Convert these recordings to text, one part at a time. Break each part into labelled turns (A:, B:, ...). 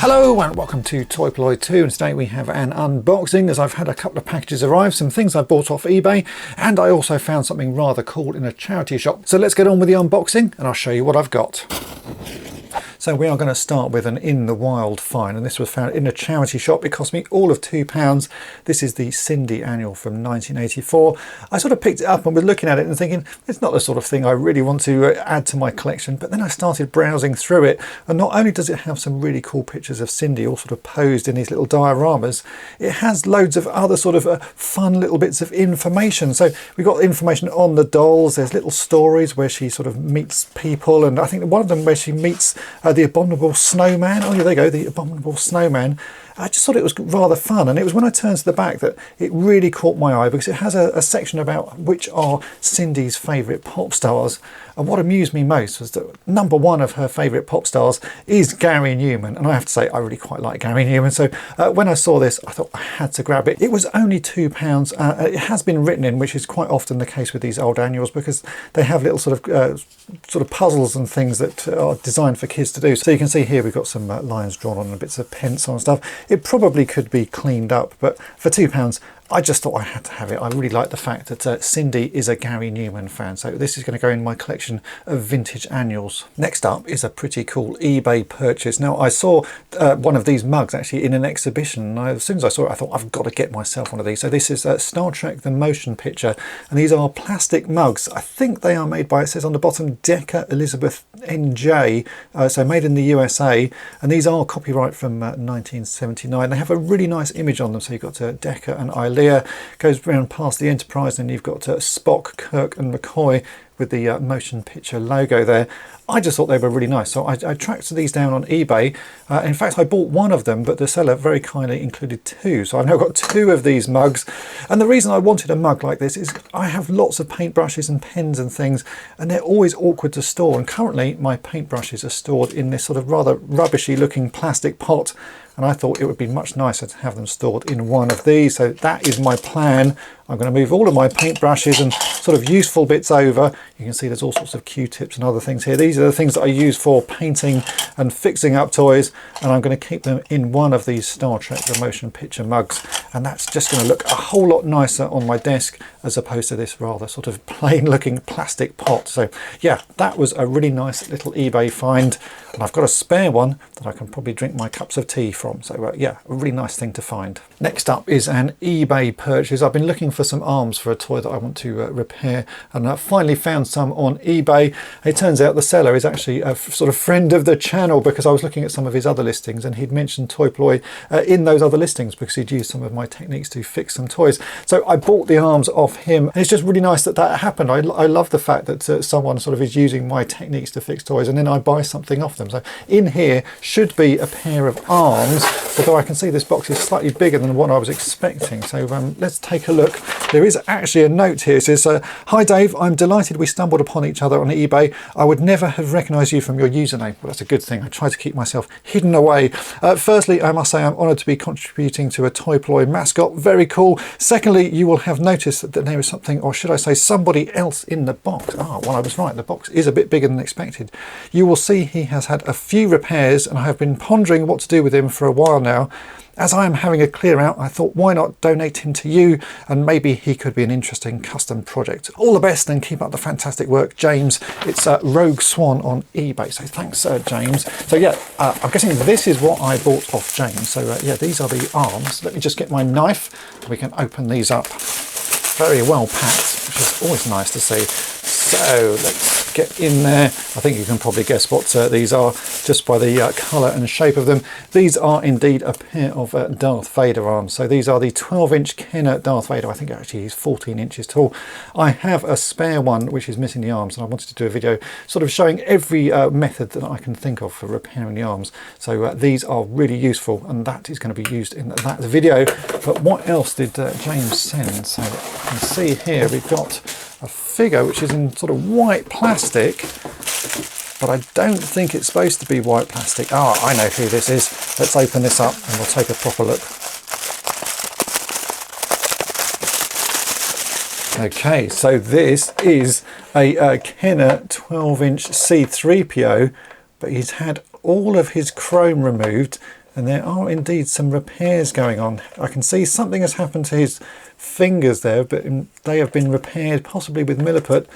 A: Hello and welcome to Toy Polloi 2, and today we have an unboxing as I've had a couple of packages arrive, some things I bought off eBay, and I also found something rather cool in a charity shop. So let's get on with the unboxing and I'll show you what I've got. So we are going to start with an In the Wild find, and this was found in a charity shop. It cost me all of £2. This is the Sindy annual from 1984. I sort of picked it up and was looking at it and thinking, it's not the sort of thing I really want to add to my collection. But then I started browsing through it, and not only does it have some really cool pictures of Sindy all sort of posed in these little dioramas, it has loads of other sort of fun little bits of information. So we've got information on the dolls, there's little stories where she sort of meets people, and I think one of them where she meets the Abominable Snowman. Oh yeah, there you go, the Abominable Snowman. I just thought it was rather fun, and it was when I turned to the back that it really caught my eye, because it has a section about which are Sindy's favourite pop stars. And what amused me most was that number one of her favourite pop stars is Gary Numan, and I have to say I really quite like Gary Numan. So when I saw this, I thought I had to grab it. It was only £2. It has been written in, which is quite often the case with these old annuals, because they have little sort of puzzles and things that are designed for kids to do. So you can see here we've got some lines drawn on and bits of pencil and stuff. It probably could be cleaned up, but for £2 I just thought I had to have it. I really like the fact that Sindy is a Gary Numan fan, so this is going to go in my collection of vintage annuals. Next up is a pretty cool eBay purchase. Now I saw one of these mugs actually in an exhibition, and as soon as I saw it I thought I've got to get myself one of these. So this is Star Trek the Motion Picture, and these are plastic mugs. I think they are made by, it says on the bottom, Decca Elizabeth NJ, so made in the USA, and these are copyright from 1979. They have a really nice image on them, so you've got Decca and Eileen. Goes around past the Enterprise, and you've got Spock, Kirk and McCoy with the motion picture logo there. I just thought they were really nice, so I tracked these down on eBay. In fact, I bought one of them, but the seller very kindly included two, so I've now got two of these mugs. And the reason I wanted a mug like this is I have lots of paintbrushes and pens and things, and they're always awkward to store, and currently my paintbrushes are stored in this sort of rather rubbishy looking plastic pot, and I thought it would be much nicer to have them stored in one of these. So that is my plan. I'm going to move all of my paintbrushes and sort of useful bits over. You can see there's all sorts of Q-tips and other things here. These are the things that I use for painting and fixing up toys, and I'm going to keep them in one of these Star Trek the Motion Picture mugs, and that's just going to look a whole lot nicer on my desk as opposed to this rather sort of plain looking plastic pot. So yeah, that was a really nice little eBay find, and I've got a spare one that I can probably drink my cups of tea from. So yeah, a really nice thing to find. Next up is an eBay purchase. I've been looking for some arms for a toy that I want to repair, and I finally found some on eBay. It turns out the seller is actually a sort of friend of the channel, because I was looking at some of his other listings and he'd mentioned Toy Polloi in those other listings, because he'd used some of my techniques to fix some toys. So I bought the arms off him, and it's just really nice that that happened. I love the fact that someone sort of is using my techniques to fix toys, and then I buy something off them. So in here should be a pair of arms, although I can see this box is slightly bigger than what I was expecting. So let's take a look. There is actually a note here. It says, "Hi Dave, I'm delighted we stumbled upon each other on eBay. I would never have recognised you from your username." Well, that's a good thing. I try to keep myself hidden away. Firstly, I must say I'm honoured to be contributing to a Toy Polloi mascot. Very cool. Secondly, you will have noticed that there is something, or should I say somebody else in the box. Well, I was right. The box is a bit bigger than expected. You will see he has had a few repairs, and I have been pondering what to do with him for a while now. As I am having a clear out, I thought, why not donate him to you, and maybe he could be an interesting custom project. All the best and keep up the fantastic work, James. It's Rogue Swan on eBay. So thanks, James. So yeah, I'm guessing this is what I bought off James. So yeah, these are the arms. Let me just get my knife and we can open these up. Very well packed, which is always nice to see. So let's get in there. I think you can probably guess what these are just by the colour and shape of them. These are indeed a pair of Darth Vader arms. So these are the 12-inch Kenner Darth Vader. I think actually he's 14 inches tall. I have a spare one which is missing the arms, and I wanted to do a video sort of showing every method that I can think of for repairing the arms. So these are really useful, and that is going to be used in that video. But what else did James send? So you can see here we've got a figure which is in sort of white plastic, but I don't think it's supposed to be white plastic. I know who this is. Let's open this up and we'll take a proper look. Okay, so this is a Kenner 12-inch C3PO, but he's had all of his chrome removed, and there are indeed some repairs going on. I can see something has happened to his fingers there, but they have been repaired, possibly with milliput.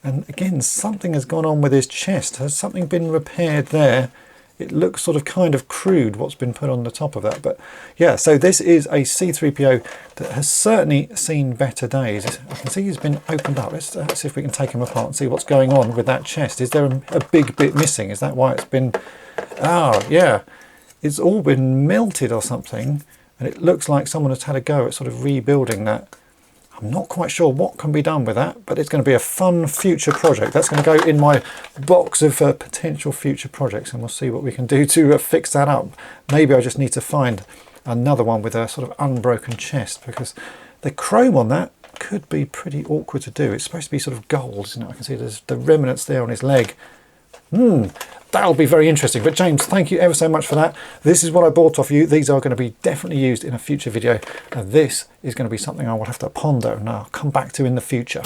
A: And again, something has gone on with his chest. Has something been repaired there? It looks sort of kind of crude what's been put on the top of that. But yeah, so this is a C-3PO that has certainly seen better days. I can see he's been opened up. Let's see if we can take him apart and see what's going on with that chest. Is there a big bit missing? Is that why it's been... Oh, yeah. It's all been melted or something. And it looks like someone has had a go at sort of rebuilding that. I'm not quite sure what can be done with that, but it's going to be a fun future project. That's going to go in my box of potential future projects, and we'll see what we can do to fix that up. Maybe I just need to find another one with a sort of unbroken chest, because the chrome on that could be pretty awkward to do. It's supposed to be sort of gold, isn't it? I can see there's the remnants there on his leg. That'll be very interesting. But James, thank you ever so much for that. This is what I bought off you. These are going to be definitely used in a future video. This is going to be something I will have to ponder and I'll come back to in the future.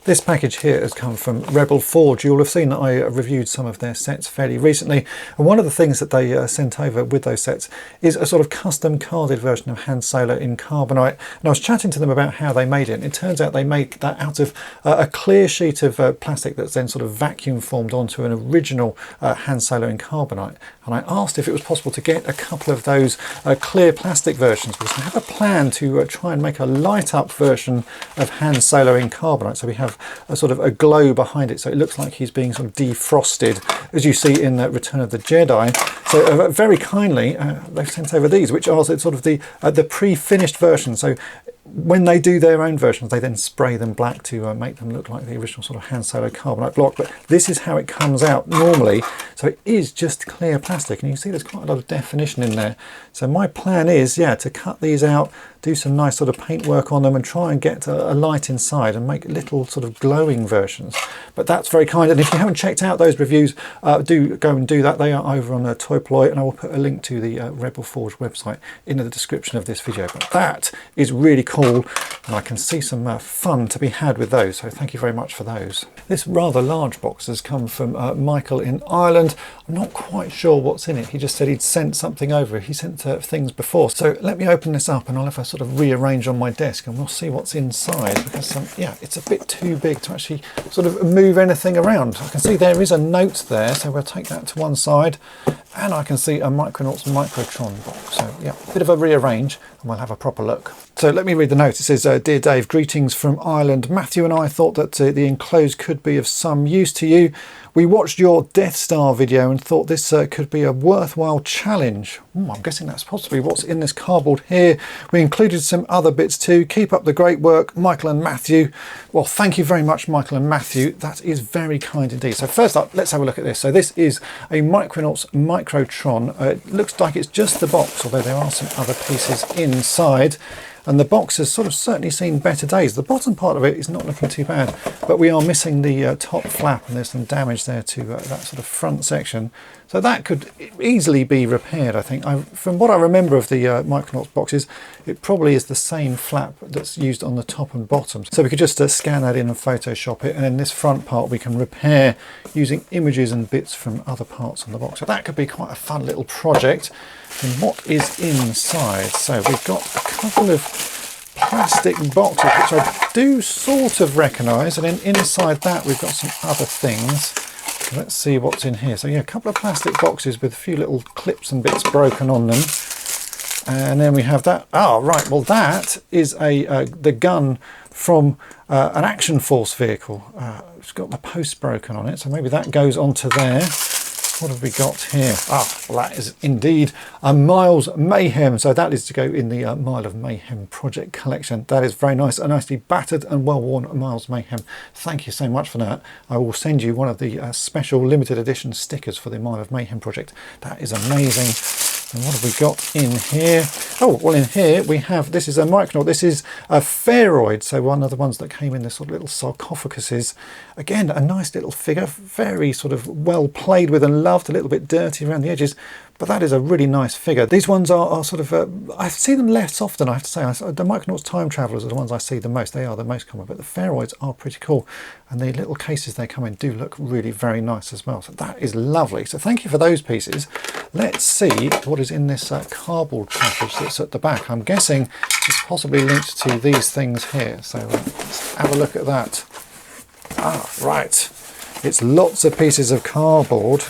A: This package here has come from Rebel Forge. You'll have seen that I reviewed some of their sets fairly recently, and one of the things that they sent over with those sets is a sort of custom carded version of Han Solo in Carbonite. And I was chatting to them about how they made it, and it turns out they made that out of a clear sheet of plastic that's then sort of vacuum formed onto an original Han Solo in Carbonite. And I asked if it was possible to get a couple of those clear plastic versions, because I have a plan to try and make a light up version of Han Solo in Carbonite. So we have a sort of a glow behind it, so it looks like he's being sort of defrosted, as you see in Return of the Jedi. So very kindly they've sent over these, which are sort of the pre-finished version. So when they do their own versions, they then spray them black to make them look like the original sort of Han Solo Carbonite block. But this is how it comes out normally. So it is just clear plastic, and you can see there's quite a lot of definition in there. So my plan is, yeah, to cut these out, do some nice sort of paint work on them and try and get a light inside and make little sort of glowing versions. But that's very kind. And if you haven't checked out those reviews, do go and do that. They are over on Toy Polloi, and I will put a link to the Rebel Forge website in the description of this video. But that is really cool, and I can see some fun to be had with those. So thank you very much for those. This rather large box has come from Michael in Ireland. I'm not quite sure what's in it. He just said he'd sent something over. He sent things before. So let me open this up and I'll have a sort of rearrange on my desk and we'll see what's inside, because yeah, it's a bit too big to actually sort of move anything around. I can see there is a note there, so we'll take that to one side, and I can see a Micronauts Microtron box. So yeah, a bit of a rearrange and we'll have a proper look. So let me read the note. It says, Dear Dave, greetings from Ireland. Matthew and I thought that the enclosed could be of some use to you. We watched your Death Star video and thought this could be a worthwhile challenge. I'm guessing that's possibly what's in this cardboard here. We included some other bits too. Keep up the great work, Michael and Matthew. Well, thank you very much, Michael and Matthew. That is very kind indeed. So first up, let's have a look at this. So this is a Micronauts Microtron. It looks like it's just the box, although there are some other pieces inside. And the box has sort of certainly seen better days. The bottom part of it is not looking too bad, but we are missing the top flap, and there's some damage there to that sort of front section. So that could easily be repaired, I think. From what I remember of the Micronauts boxes, it probably is the same flap that's used on the top and bottom. So we could just scan that in and Photoshop it, and then this front part we can repair using images and bits from other parts on the box. So that could be quite a fun little project. And what is inside? So we've got a couple of plastic boxes, which I do sort of recognise, and then inside that we've got some other things. So let's see what's in here. So yeah, a couple of plastic boxes with a few little clips and bits broken on them. And then we have that. Oh, right. Well, that is the gun from an Action Force vehicle. It's got the post broken on it, so maybe that goes onto there. What have we got here? Well, that is indeed a Miles Mayhem. So that is to go in the Mile of Mayhem project collection. That is very nice. A nicely battered and well-worn Miles Mayhem. Thank you so much for that. I will send you one of the special limited edition stickers for the Mile of Mayhem project. That is amazing. And what have we got in here? Oh, well, in here we have, this is a Micronaut. This is a Pharoid, so one of the ones that came in the sort of little sarcophaguses. Again, a nice little figure, very sort of well played with and loved, a little bit dirty around the edges, but that is a really nice figure. These ones are sort of, I see them less often, I have to say. The Micronauts Time Travelers are the ones I see the most. They are the most common, but the Pharoids are pretty cool. And the little cases they come in do look really very nice as well. So that is lovely. So thank you for those pieces. Let's see what is in this cardboard package that's at the back. I'm guessing it's possibly linked to these things here. So let's have a look at that. Ah, right. It's lots of pieces of cardboard.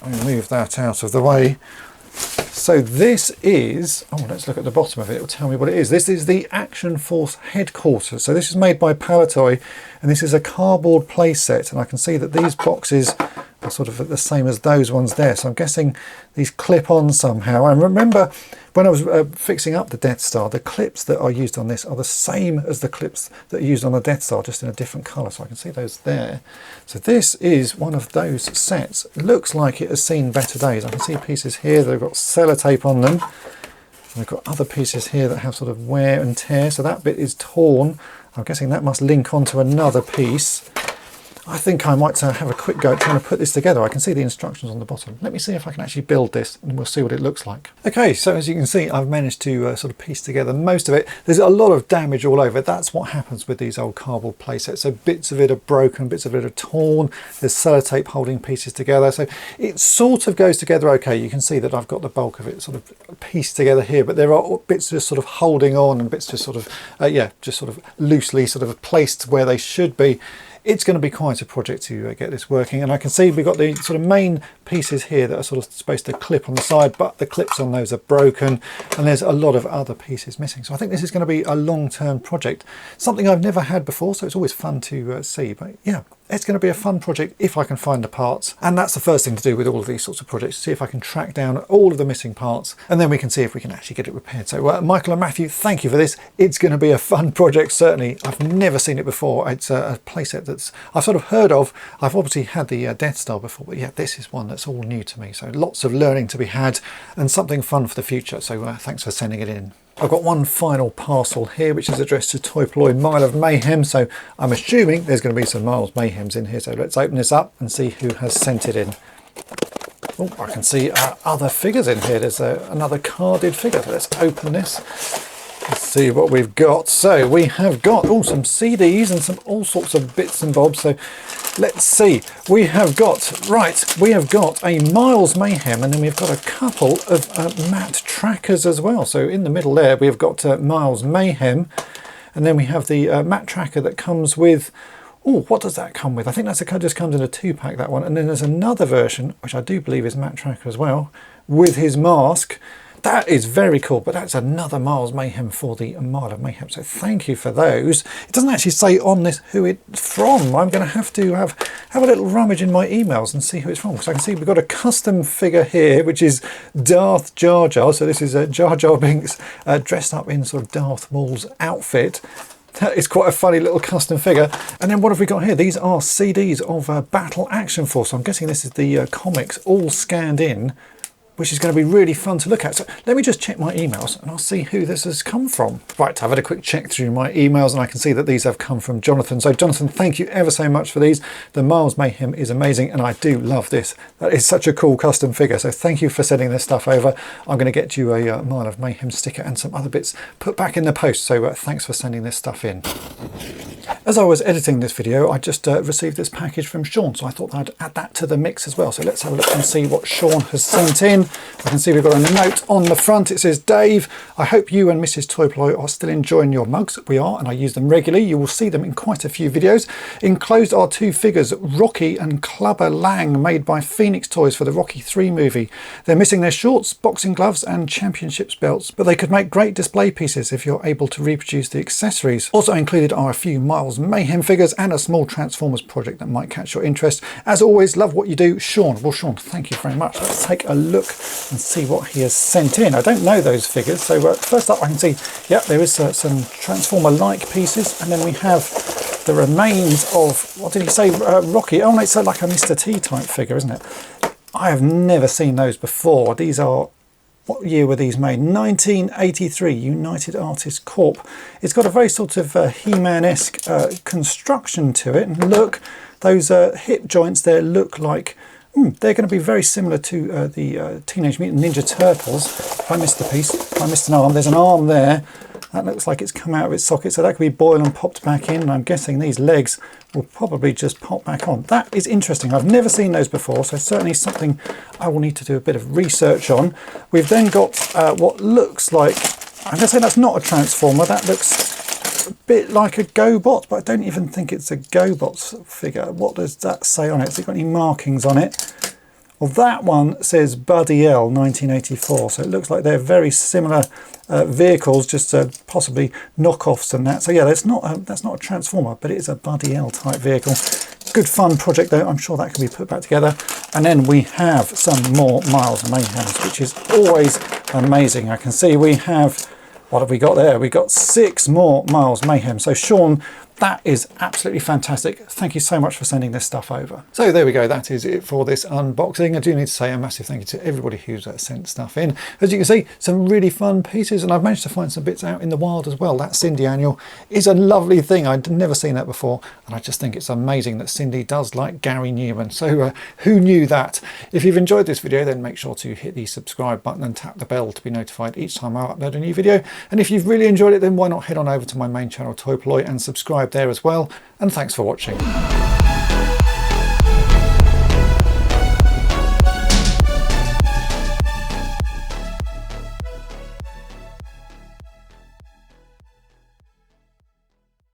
A: I'll move that out of the way. So this is, oh, let's look at the bottom of it. It'll tell me what it is. This is the Action Force headquarters. So this is made by Polloi, and this is a cardboard playset. And I can see that these boxes are sort of the same as those ones there. So I'm guessing these clip on somehow. And remember, when I was fixing up the Death Star, the clips that are used on this are the same as the clips that are used on the Death Star, just in a different colour. So I can see those there. So this is one of those sets. It looks like it has seen better days. I can see pieces here that have got sellotape on them. And we've got other pieces here that have sort of wear and tear. So that bit is torn. I'm guessing that must link onto another piece. I think I might have a quick go at trying to put this together. I can see the instructions on the bottom. Let me see if I can actually build this and we'll see what it looks like. Okay, so as you can see, I've managed to sort of piece together most of it. There's a lot of damage all over. That's what happens with these old cardboard playsets. So bits of it are broken, bits of it are torn. There's sellotape holding pieces together. So it sort of goes together okay. You can see that I've got the bulk of it sort of pieced together here, but there are bits just sort of holding on and bits just sort of, yeah, just sort of loosely sort of placed where they should be. It's going to be quite a project to get this working, and I can see we've got the sort of main pieces here that are sort of supposed to clip on the side, but the clips on those are broken, and there's a lot of other pieces missing. So I think this is going to be a long-term project, something I've never had before, so it's always fun to see. But yeah, it's going to be a fun project if I can find the parts, and that's the first thing to do with all of these sorts of projects, see if I can track down all of the missing parts, and then we can see if we can actually get it repaired. So Michael and Matthew, thank you for this. It's going to be a fun project, certainly. I've never seen it before. It's a playset that's I've sort of heard of. I've obviously had the Death Star before, but yeah, this is one that's all new to me. So lots of learning to be had and something fun for the future. So thanks for sending it in. I've got one final parcel here, which is addressed to Toy Polloi Mile of Mayhem. So I'm assuming there's going to be some Miles Mayhems in here. So let's open this up and see who has sent it in. Oh, I can see other figures in here. There's another carded figure. So let's open this. Let's see what we've got. So we have got some CDs and some all sorts of bits and bobs. So let's see. We have got a Miles Mayhem, and then we've got a couple of matte trackers as well. So in the middle there we've got Miles Mayhem, and then we have the matte tracker that comes with. Oh, what does that come with? I think that just comes in a 2-pack, that one. And then there's another version, which I do believe is matte tracker as well, with his mask. That is very cool, but that's another Miles Mayhem for the Mile of Mayhem. So thank you for those. It doesn't actually say on this who it's from. I'm going to have a little rummage in my emails and see who it's from. Because I can see we've got a custom figure here, which is Darth Jar Jar. So this is Jar Jar Binks dressed up in sort of Darth Maul's outfit. That is quite a funny little custom figure. And then what have we got here? These are CDs of Battle Action Force. So I'm guessing this is the comics all scanned in, which is going to be really fun to look at. So let me just check my emails and I'll see who this has come from. Right, I've had a quick check through my emails and I can see that these have come from Jonathan. So Jonathan, thank you ever so much for these. The Miles Mayhem is amazing and I do love this. That is such a cool custom figure. So thank you for sending this stuff over. I'm going to get you a Mile of Mayhem sticker and some other bits put back in the post. So thanks for sending this stuff in. As I was editing this video, I just received this package from Sean, so I thought I'd add that to the mix as well. So let's have a look and see what Sean has sent in. I can see we've got a note on the front. It says, Dave, I hope you and Mrs. Toy Polloi are still enjoying your mugs. We are, and I use them regularly. You will see them in quite a few videos. Enclosed are 2 figures, Rocky and Clubber Lang, made by Phoenix Toys for the Rocky 3 movie. They're missing their shorts, boxing gloves and championships belts, but they could make great display pieces if you're able to reproduce the accessories. Also included are a few Miles Mayhem figures and a small Transformers project that might catch your interest. As always, love what you do, Sean. Well, Sean, thank you very much. Let's take a look and see what he has sent in. I don't know those figures, so first up I can see, yeah, there is some Transformer-like pieces, and then we have the remains of, what did he say, Rocky? Oh, no, it's like a Mr. T type figure, isn't it? I have never seen those before. These are, what year were these made? 1983, United Artists Corp. It's got a very sort of He-Man-esque construction to it. And look, those hip joints there look like, they're going to be very similar to the Teenage Mutant Ninja Turtles. If I missed the piece, if I missed an arm, there's an arm there. That looks like it's come out of its socket, so that could be boiled and popped back in, and I'm guessing these legs will probably just pop back on. That is interesting. I've never seen those before, so certainly something I will need to do a bit of research on. We've then got what looks like, I'm going to say that's not a transformer, that looks a bit like a GoBot, but I don't even think it's a GoBot figure. What does that say on it? Has it got any markings on it? Well, that one says Buddy L 1984, so it looks like they're very similar vehicles, just possibly knockoffs and that. So yeah, that's not a transformer, but it is a Buddy L type vehicle. Good fun project though. I'm sure that can be put back together. And then we have some more Miles Mayhems, which is always amazing. I can see we have, what have we got there? We got 6 more Miles Mayhem. So Sean, that is absolutely fantastic. Thank you so much for sending this stuff over. So there we go, that is it for this unboxing. I do need to say a massive thank you to everybody who's sent stuff in. As you can see, some really fun pieces, and I've managed to find some bits out in the wild as well. That Sindy annual is a lovely thing. I'd never seen that before, and I just think it's amazing that Sindy does like Gary Newman. So who knew that? If you've enjoyed this video, then make sure to hit the subscribe button and tap the bell to be notified each time I upload a new video. And if you've really enjoyed it, then why not head on over to my main channel, Toy Polloi, and subscribe there as well. And thanks for watching.